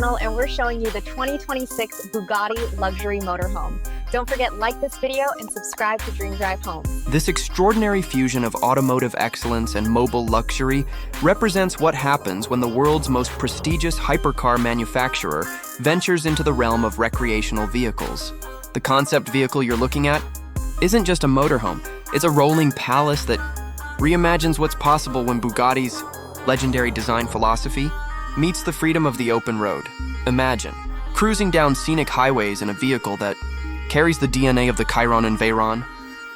channel, and we're showing you the 2026 Bugatti luxury motorhome. Don't forget, like this video and subscribe to Dream Drive Home. This extraordinary fusion of automotive excellence and mobile luxury represents what happens when the world's most prestigious hypercar manufacturer ventures into the realm of recreational vehicles. The concept vehicle you're looking at isn't just a motorhome, it's a rolling palace that reimagines what's possible when Bugatti's legendary design philosophy meets the freedom of the open road. Imagine cruising down scenic highways in a vehicle that carries the DNA of the Chiron and Veyron,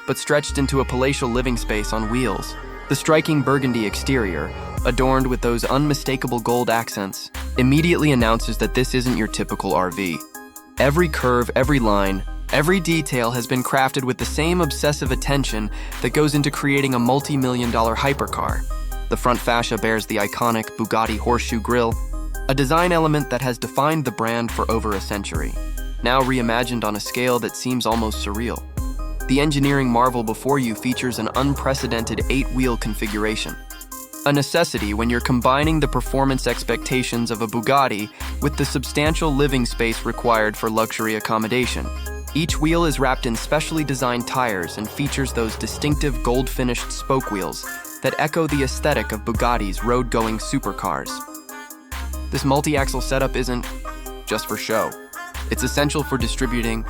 but stretched into a palatial living space on wheels. The striking burgundy exterior, adorned with those unmistakable gold accents, immediately announces that this isn't your typical RV. Every curve, every line, every detail has been crafted with the same obsessive attention that goes into creating a multi-million-dollar hypercar. The front fascia bears the iconic Bugatti horseshoe grille, a design element that has defined the brand for over a century, now reimagined on a scale that seems almost surreal. The engineering marvel before you features an unprecedented 8-wheel configuration, a necessity when you're combining the performance expectations of a Bugatti with the substantial living space required for luxury accommodation. Each wheel is wrapped in specially designed tires and features those distinctive gold-finished spoke wheels that echo the aesthetic of Bugatti's road-going supercars. This multi-axle setup isn't just for show. It's essential for distributing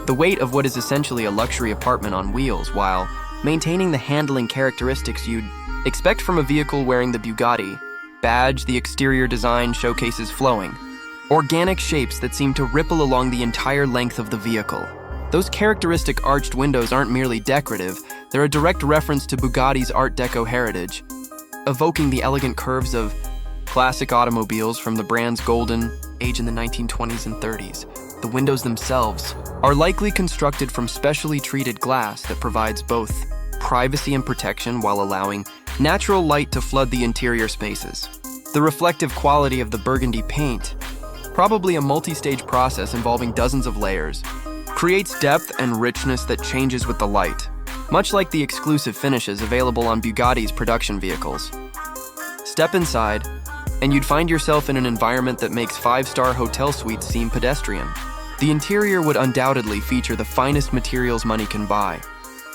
the weight of what is essentially a luxury apartment on wheels while maintaining the handling characteristics you'd expect from a vehicle wearing the Bugatti badge. The exterior design showcases flowing, organic shapes that seem to ripple along the entire length of the vehicle. Those characteristic arched windows aren't merely decorative, they're a direct reference to Bugatti's Art Deco heritage, evoking the elegant curves of classic automobiles from the brand's golden age in the 1920s and 30s. The windows themselves are likely constructed from specially treated glass that provides both privacy and protection while allowing natural light to flood the interior spaces. The reflective quality of the burgundy paint, probably a multi-stage process involving dozens of layers, creates depth and richness that changes with the light, much like the exclusive finishes available on Bugatti's production vehicles. Step inside, and you'd find yourself in an environment that makes 5-star hotel suites seem pedestrian. The interior would undoubtedly feature the finest materials money can buy: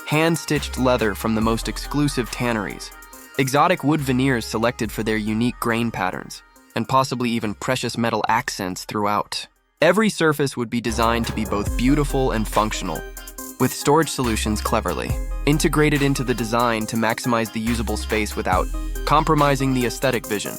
hand-stitched leather from the most exclusive tanneries, exotic wood veneers selected for their unique grain patterns, and possibly even precious metal accents throughout. Every surface would be designed to be both beautiful and functional, with storage solutions cleverly integrated into the design to maximize the usable space without compromising the aesthetic vision.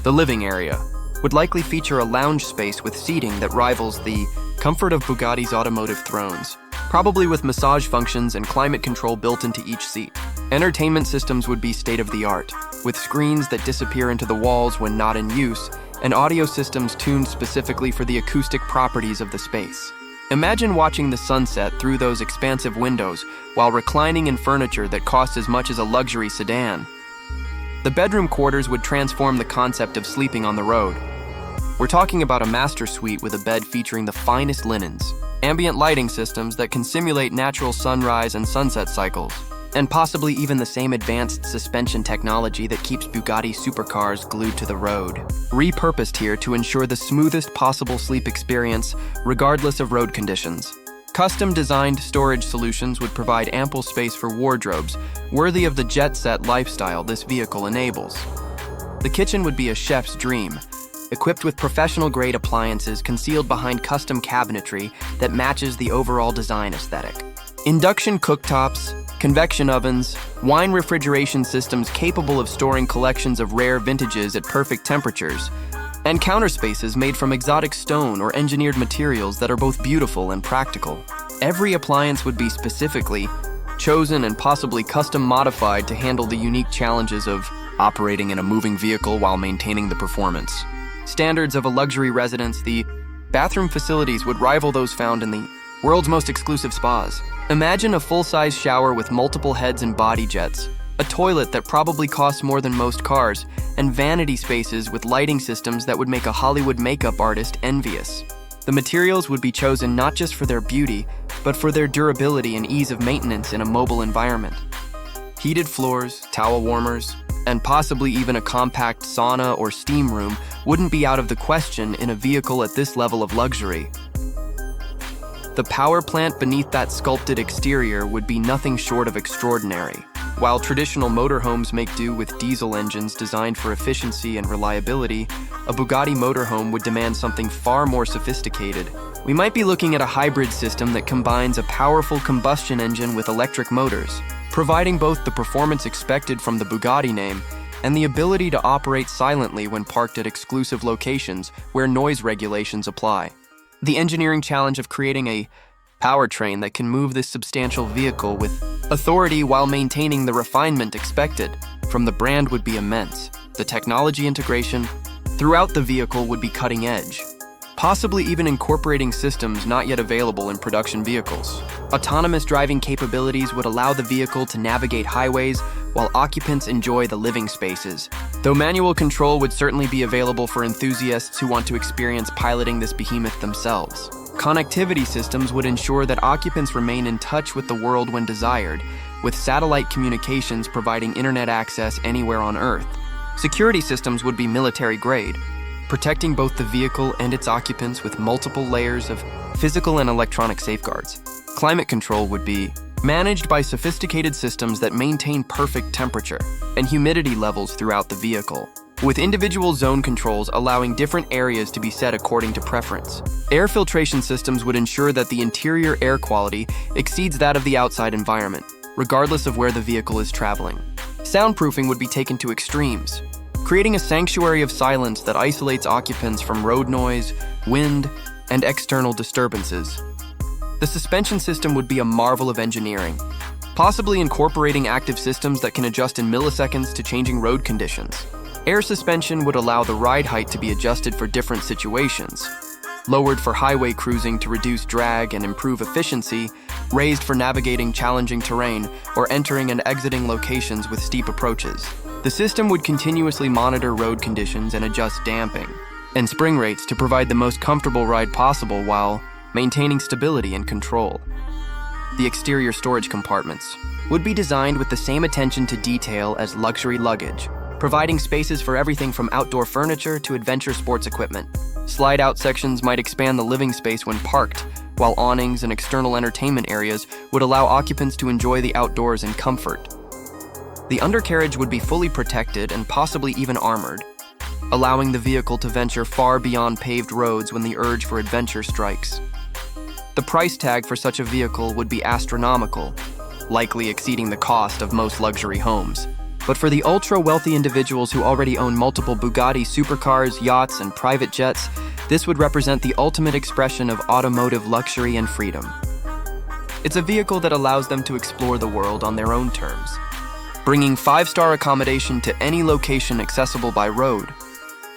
The living area would likely feature a lounge space with seating that rivals the comfort of Bugatti's automotive thrones, probably with massage functions and climate control built into each seat. Entertainment systems would be state-of-the-art, with screens that disappear into the walls when not in use, and audio systems tuned specifically for the acoustic properties of the space. Imagine watching the sunset through those expansive windows while reclining in furniture that costs as much as a luxury sedan. The bedroom quarters would transform the concept of sleeping on the road. We're talking about a master suite with a bed featuring the finest linens, ambient lighting systems that can simulate natural sunrise and sunset cycles, and possibly even the same advanced suspension technology that keeps Bugatti supercars glued to the road. Repurposed here to ensure the smoothest possible sleep experience, regardless of road conditions. Custom-designed storage solutions would provide ample space for wardrobes, worthy of the jet-set lifestyle this vehicle enables. The kitchen would be a chef's dream, equipped with professional-grade appliances concealed behind custom cabinetry that matches the overall design aesthetic. Induction cooktops, convection ovens, wine refrigeration systems capable of storing collections of rare vintages at perfect temperatures, and counter spaces made from exotic stone or engineered materials that are both beautiful and practical. Every appliance would be specifically chosen and possibly custom modified to handle the unique challenges of operating in a moving vehicle while maintaining the performance standards of a luxury residence. The bathroom facilities would rival those found in the world's most exclusive spas. Imagine a full-size shower with multiple heads and body jets, a toilet that probably costs more than most cars, and vanity spaces with lighting systems that would make a Hollywood makeup artist envious. The materials would be chosen not just for their beauty, but for their durability and ease of maintenance in a mobile environment. Heated floors, towel warmers, and possibly even a compact sauna or steam room wouldn't be out of the question in a vehicle at this level of luxury. The power plant beneath that sculpted exterior would be nothing short of extraordinary. While traditional motorhomes make do with diesel engines designed for efficiency and reliability, a Bugatti Motorhome would demand something far more sophisticated. We might be looking at a hybrid system that combines a powerful combustion engine with electric motors, providing both the performance expected from the Bugatti name and the ability to operate silently when parked at exclusive locations where noise regulations apply. The engineering challenge of creating a powertrain that can move this substantial vehicle with authority while maintaining the refinement expected from the brand would be immense. The technology integration throughout the vehicle would be cutting edge, possibly even incorporating systems not yet available in production vehicles. Autonomous driving capabilities would allow the vehicle to navigate highways while occupants enjoy the living spaces, though manual control would certainly be available for enthusiasts who want to experience piloting this behemoth themselves. Connectivity systems would ensure that occupants remain in touch with the world when desired, with satellite communications providing internet access anywhere on Earth. Security systems would be military-grade, protecting both the vehicle and its occupants with multiple layers of physical and electronic safeguards. Climate control would be managed by sophisticated systems that maintain perfect temperature and humidity levels throughout the vehicle, with individual zone controls allowing different areas to be set according to preference. Air filtration systems would ensure that the interior air quality exceeds that of the outside environment, regardless of where the vehicle is traveling. Soundproofing would be taken to extremes, creating a sanctuary of silence that isolates occupants from road noise, wind, and external disturbances. The suspension system would be a marvel of engineering, possibly incorporating active systems that can adjust in milliseconds to changing road conditions. Air suspension would allow the ride height to be adjusted for different situations, lowered for highway cruising to reduce drag and improve efficiency, raised for navigating challenging terrain or entering and exiting locations with steep approaches. The system would continuously monitor road conditions and adjust damping and spring rates to provide the most comfortable ride possible while maintaining stability and control. The exterior storage compartments would be designed with the same attention to detail as luxury luggage, providing spaces for everything from outdoor furniture to adventure sports equipment. Slide-out sections might expand the living space when parked, while awnings and external entertainment areas would allow occupants to enjoy the outdoors in comfort. The undercarriage would be fully protected and possibly even armored, allowing the vehicle to venture far beyond paved roads when the urge for adventure strikes. The price tag for such a vehicle would be astronomical, likely exceeding the cost of most luxury homes. But for the ultra-wealthy individuals who already own multiple Bugatti supercars, yachts, and private jets, this would represent the ultimate expression of automotive luxury and freedom. It's a vehicle that allows them to explore the world on their own terms, bringing 5-star accommodation to any location accessible by road,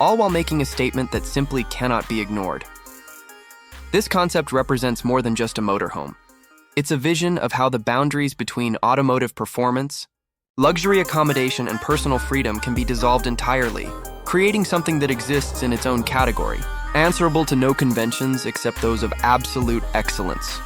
all while making a statement that simply cannot be ignored. This concept represents more than just a motorhome. It's a vision of how the boundaries between automotive performance, luxury accommodation, and personal freedom can be dissolved entirely, creating something that exists in its own category, answerable to no conventions except those of absolute excellence.